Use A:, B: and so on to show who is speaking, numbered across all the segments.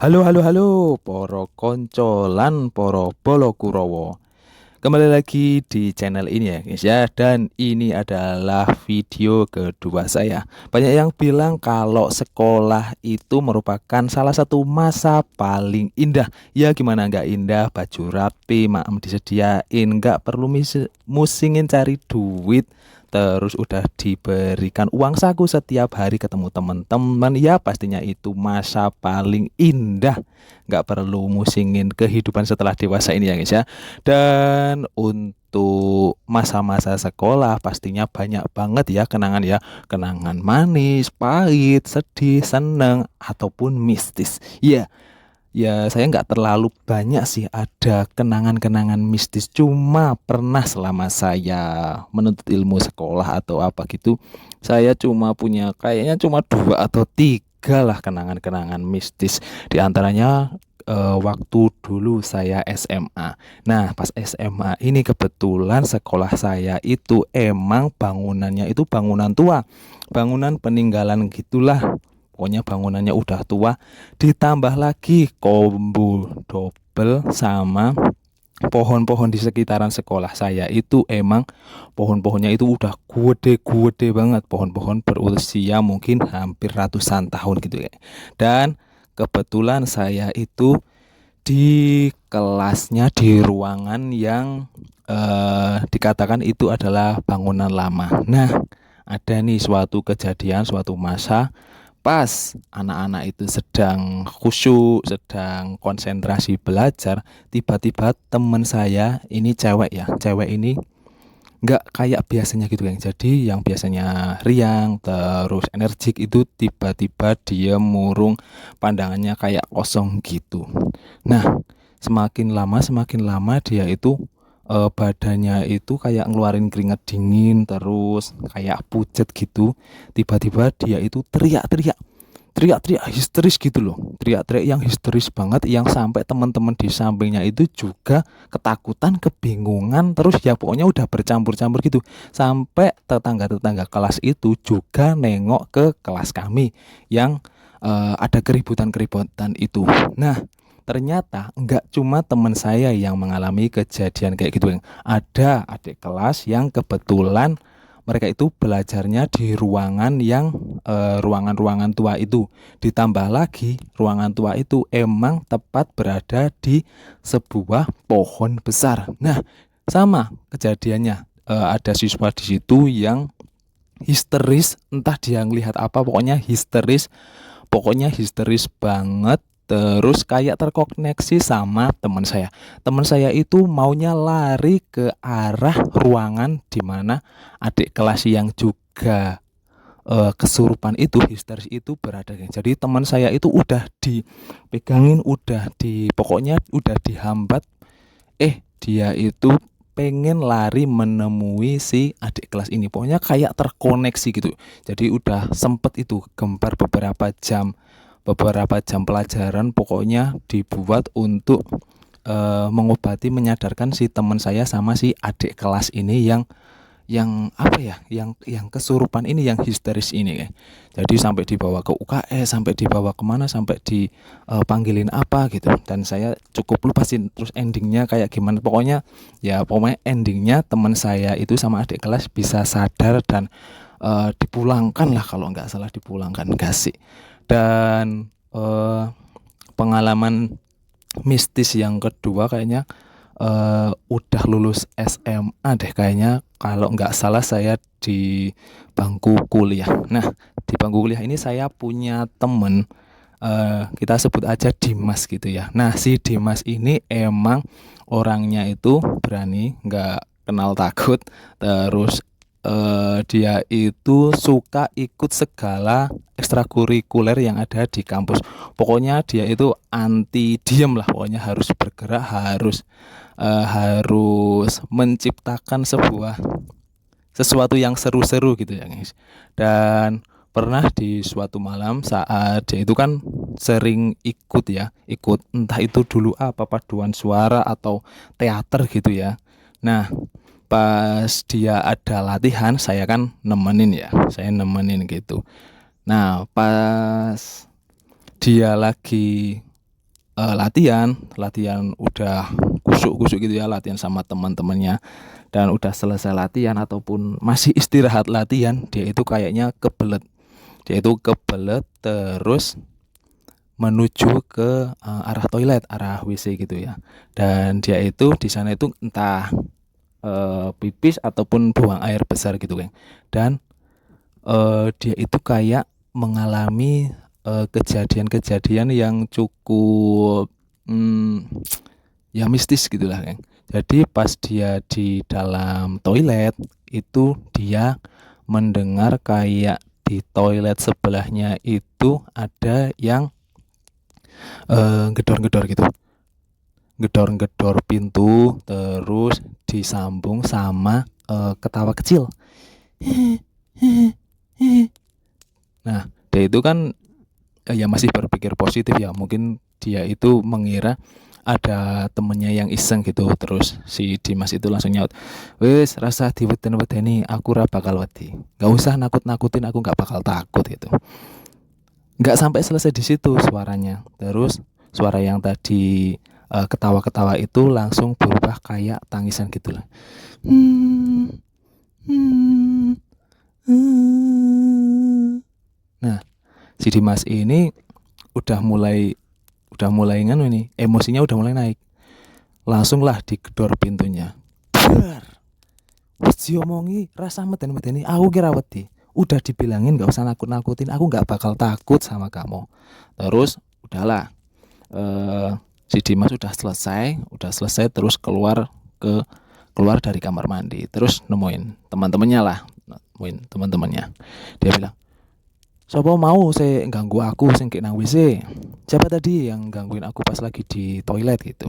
A: Halo, halo, halo, poro konco lan poro bolo Kurowo. Kembali lagi di channel ini ya guys ya. Dan ini adalah video kedua saya. Banyak yang bilang kalau sekolah itu merupakan salah satu masa paling indah. Ya gimana nggak indah, baju rapi, maem disediain, nggak perlu musingin cari duit. Terus udah diberikan uang saku setiap hari ketemu teman-teman. Ya pastinya itu masa paling indah. Nggak perlu musingin kehidupan setelah dewasa ini ya guys ya. Dan untuk masa-masa sekolah pastinya banyak banget ya kenangan ya. Kenangan manis, pahit, sedih, seneng, ataupun mistis. Ya, ya saya nggak terlalu banyak sih ada kenangan-kenangan mistis. Cuma pernah selama saya menuntut ilmu sekolah atau apa gitu. Saya cuma punya kayaknya cuma dua atau tiga lah kenangan-kenangan mistis. Di antaranya waktu dulu saya SMA. Nah, pas SMA ini kebetulan sekolah saya itu emang bangunannya itu bangunan tua, bangunan peninggalan gitulah. Pokoknya bangunannya udah tua, ditambah lagi kombo double sama pohon-pohon di sekitaran sekolah saya itu emang pohon-pohonnya itu udah gede-gede banget, pohon-pohon berusia mungkin hampir ratusan tahun gitu ya. Dan kebetulan saya itu di kelasnya di ruangan yang dikatakan itu adalah bangunan lama. Nah, ada nih suatu kejadian, suatu masa pas anak-anak itu sedang khusyuk, sedang konsentrasi belajar, tiba-tiba teman saya ini cewek ya, cewek ini nggak kayak biasanya gitu kan. Jadi yang biasanya riang terus energik itu tiba-tiba dia murung, pandangannya kayak kosong gitu. Nah, semakin lama dia itu badannya itu kayak ngeluarin keringat dingin terus kayak pucet gitu. Tiba-tiba dia itu teriak-teriak histeris gitu loh, teriak-teriak yang histeris banget, yang sampai teman-teman di sampingnya itu juga ketakutan, kebingungan, terus ya pokoknya udah bercampur-campur gitu, sampai tetangga-tetangga kelas itu juga nengok ke kelas kami yang ada keributan-keributan itu. Nah, ternyata nggak cuma teman saya yang mengalami kejadian kayak gitu, ada adik kelas yang kebetulan mereka itu belajarnya di ruangan yang ruangan-ruangan tua itu. Ditambah lagi ruangan tua itu emang tepat berada di sebuah pohon besar. Nah, sama kejadiannya. Ada siswa di situ yang histeris, entah dia ngelihat apa, pokoknya histeris banget. Terus kayak terkoneksi sama teman saya. Teman saya itu maunya lari ke arah ruangan di mana adik kelas yang juga kesurupan itu, histeris itu berada. Jadi teman saya itu udah dipegangin, pokoknya udah dihambat. Dia itu pengen lari menemui si adik kelas ini. Pokoknya kayak terkoneksi gitu. Jadi udah sempet itu gempar beberapa jam pelajaran. Pokoknya dibuat untuk mengobati, menyadarkan si teman saya sama si adik kelas ini yang apa ya, yang kesurupan ini, yang histeris ini. Jadi sampai dibawa ke UKS, sampai dibawa kemana, sampai dipanggilin apa gitu. Dan saya cukup lupa sih terus endingnya kayak gimana. Pokoknya endingnya teman saya itu sama adik kelas bisa sadar dan dipulangkan lah, kalau nggak salah dipulangkan, enggak sih. Dan pengalaman mistis yang kedua kayaknya udah lulus SMA deh kayaknya, kalau nggak salah saya di bangku kuliah. Nah, di bangku kuliah ini saya punya temen, kita sebut aja Dimas gitu ya. Nah, si Dimas ini emang orangnya itu berani, nggak kenal takut. Terus dia itu suka ikut segala ekstrakurikuler yang ada di kampus. Pokoknya dia itu anti diem lah, pokoknya harus bergerak, harus menciptakan sesuatu yang seru-seru gitu ya guys. Dan pernah di suatu malam saat dia itu kan sering ikut entah itu dulu apa, paduan suara atau teater gitu ya. Nah, pas dia ada latihan saya kan nemenin ya, saya nemenin gitu. Nah, pas dia lagi latihan udah kusuk-kusuk gitu ya, latihan sama teman-temannya, dan udah selesai latihan ataupun masih istirahat latihan, dia itu kayaknya kebelet. Dia itu kebelet terus menuju ke arah toilet, arah WC gitu ya. Dan dia itu di sana itu entah pipis ataupun buang air besar gitu kan. Dan dia itu kayak mengalami kejadian-kejadian yang cukup ya mistis gitulah kan. Jadi pas dia di dalam toilet itu dia mendengar kayak di toilet sebelahnya itu ada yang gedor-gedor gitu, gedor-gedor pintu, terus disambung sama ketawa kecil. Nah, dia itu kan ya masih berpikir positif ya, mungkin dia itu mengira ada temennya yang iseng gitu. Terus si Dimas itu langsung nyaut, wes rasa diweden-wedeni, aku ora bakal wedi, gak usah nakut-nakutin, aku gak bakal takut gitu. Nggak sampai selesai di situ suaranya. Terus suara yang tadi ketawa-ketawa itu langsung berubah kayak tangisan gitu lah. Nah, si Dimas ini udah mulai nganu nih, emosinya udah mulai naik. Langsung lah digedor pintunya. Bar. Wis diomongi rasa meden-medeni, aku kira wedi. Udah dibilangin gak usah nakut-nakutin, aku gak bakal takut sama kamu. Terus udahlah, si Dimas udah selesai terus keluar dari kamar mandi, terus nemuin teman-temannya. Dia bilang, siapa mau saya ganggu aku sing nang WC? Siapa tadi yang gangguin aku pas lagi di toilet gitu?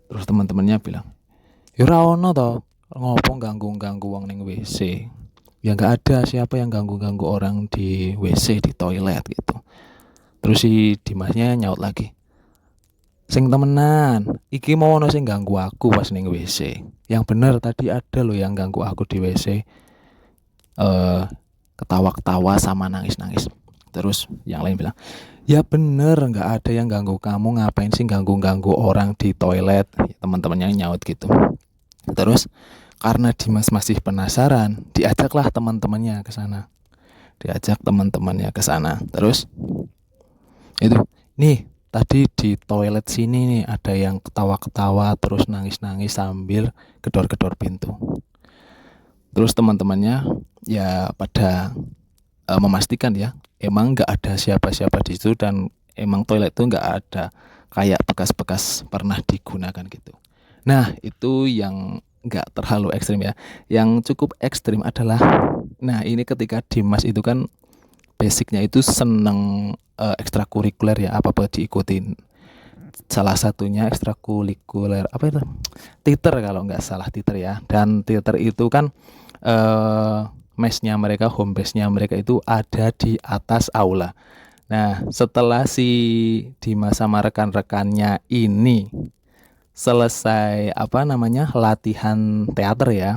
A: Terus teman-temannya bilang, ya ora ono to, ngopo ganggu wong ning WC? Ya nggak ada siapa yang ganggu orang di WC, di toilet gitu. Terus si Dimasnya nyaut lagi, sing temenan, iki mau ono sing ganggu aku pas ning WC. Yang bener tadi ada loh yang ganggu aku di WC, ketawa-ketawa sama nangis-nangis. Terus yang lain bilang, ya bener nggak ada yang ganggu kamu, ngapain sih ganggu orang di toilet? Teman-temannya nyaut gitu. Terus karena Dimas masih penasaran, diajaklah teman-temannya ke sana. Terus itu, nih tadi di toilet sini nih ada yang ketawa-ketawa terus nangis-nangis sambil gedor-gedor pintu. Terus teman-temannya ya pada memastikan ya, emang nggak ada siapa-siapa di situ, dan emang toilet itu nggak ada kayak bekas-bekas pernah digunakan gitu. Nah, itu yang nggak terlalu ekstrim ya. Yang cukup ekstrim adalah, nah ini ketika Dimas itu kan basicnya itu seneng ekstrakurikuler ya, apa-apa diikutin. Salah satunya ekstrakurikuler apa itu? Teater kalau nggak salah, teater ya. Dan teater itu kan mesnya mereka, home base-nya mereka itu ada di atas aula. Nah, setelah si Dimas sama rekan-rekannya ini selesai latihan teater ya,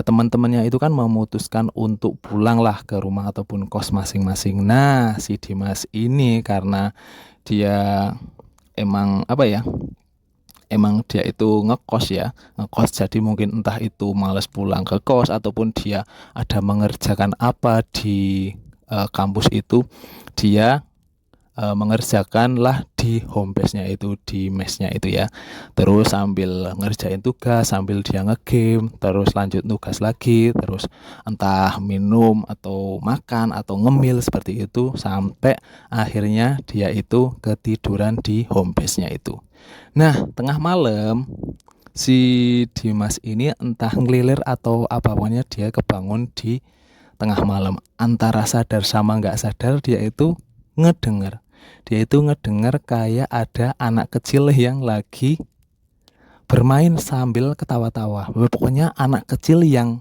A: teman-temannya itu kan memutuskan untuk pulang lah ke rumah ataupun kos masing-masing. Nah, si Dimas ini karena dia emang dia itu ngekos, jadi mungkin entah itu males pulang ke kos ataupun dia ada mengerjakan apa di kampus itu, dia mengerjakanlah di home base-nya itu, di mesnya itu ya. Terus sambil ngerjain tugas, sambil dia ngegame, terus lanjut tugas lagi, terus entah minum atau makan atau ngemil seperti itu, sampai akhirnya dia itu ketiduran di home base-nya itu. Nah, tengah malam si Dimas ini entah ngelilir atau apa, pokoknya dia kebangun di tengah malam. Antara sadar sama nggak sadar, dia itu ngedengar kayak ada anak kecil yang lagi bermain sambil ketawa-tawa. Pokoknya anak kecil yang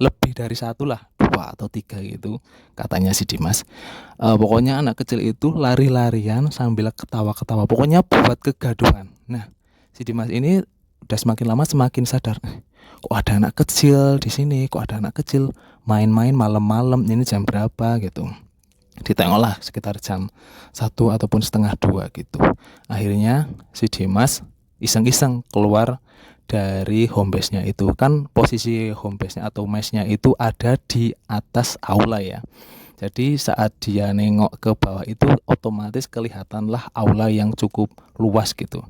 A: lebih dari satu lah, 2 atau 3 gitu katanya si Dimas. Pokoknya anak kecil itu lari-larian sambil ketawa-ketawa, pokoknya buat kegaduhan. Nah, si Dimas ini udah semakin lama semakin sadar, kok ada anak kecil di sini, kok ada anak kecil main-main malam-malam, ini jam berapa gitu. Ditengoklah sekitar jam 1 ataupun setengah 2 gitu. Akhirnya si Dimas iseng-iseng keluar dari home base-nya itu. Kan posisi home base-nya atau mes-nya itu ada di atas aula ya. Jadi saat dia nengok ke bawah itu otomatis kelihatanlah aula yang cukup luas gitu.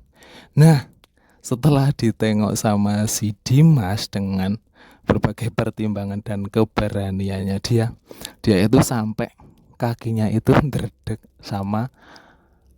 A: Nah, setelah ditengok sama si Dimas dengan berbagai pertimbangan dan keberaniannya dia itu sampai kakinya itu ndredeg sama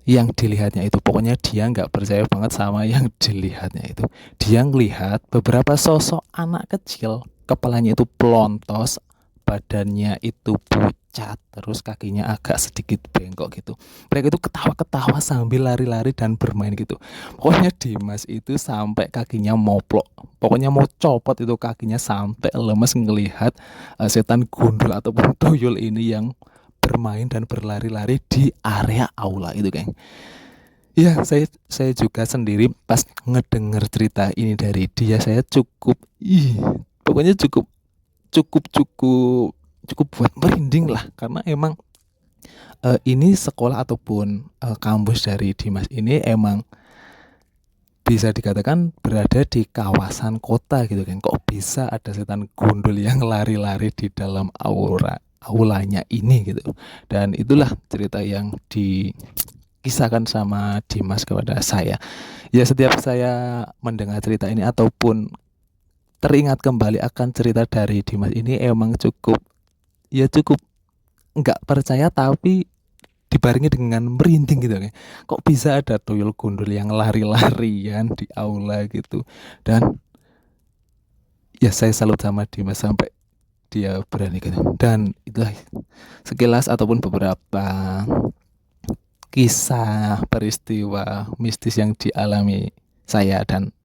A: yang dilihatnya itu. Pokoknya dia nggak percaya banget sama yang dilihatnya itu. Dia ngelihat beberapa sosok anak kecil, kepalanya itu pelontos, badannya itu pucat, terus kakinya agak sedikit bengkok gitu. Mereka itu ketawa-ketawa sambil lari-lari dan bermain gitu. Pokoknya Dimas itu sampai kakinya moplok. Pokoknya mau copot itu kakinya sampai lemes ngelihat setan gundul ataupun tuyul ini yang bermain dan berlari-lari di area aula itu, geng. Ya, saya juga sendiri pas ngedenger cerita ini dari dia, saya pokoknya cukup cukup cukup cukup buat merinding lah, karena emang ini sekolah ataupun kampus dari Dimas ini emang bisa dikatakan berada di kawasan kota gitu kan. Kok bisa ada setan gundul yang lari-lari di dalam aulanya ini gitu. Dan itulah cerita yang dikisahkan sama Dimas kepada saya. Ya, setiap saya mendengar cerita ini ataupun teringat kembali akan cerita dari Dimas ini, emang cukup nggak percaya tapi dibarengi dengan merinding gitu kan. Kok bisa ada tuyul gundul yang lari-larian di aula gitu. Dan ya saya salut sama Dimas sampai dia berani gitu. Dan itulah sekilas ataupun beberapa kisah peristiwa mistis yang dialami saya dan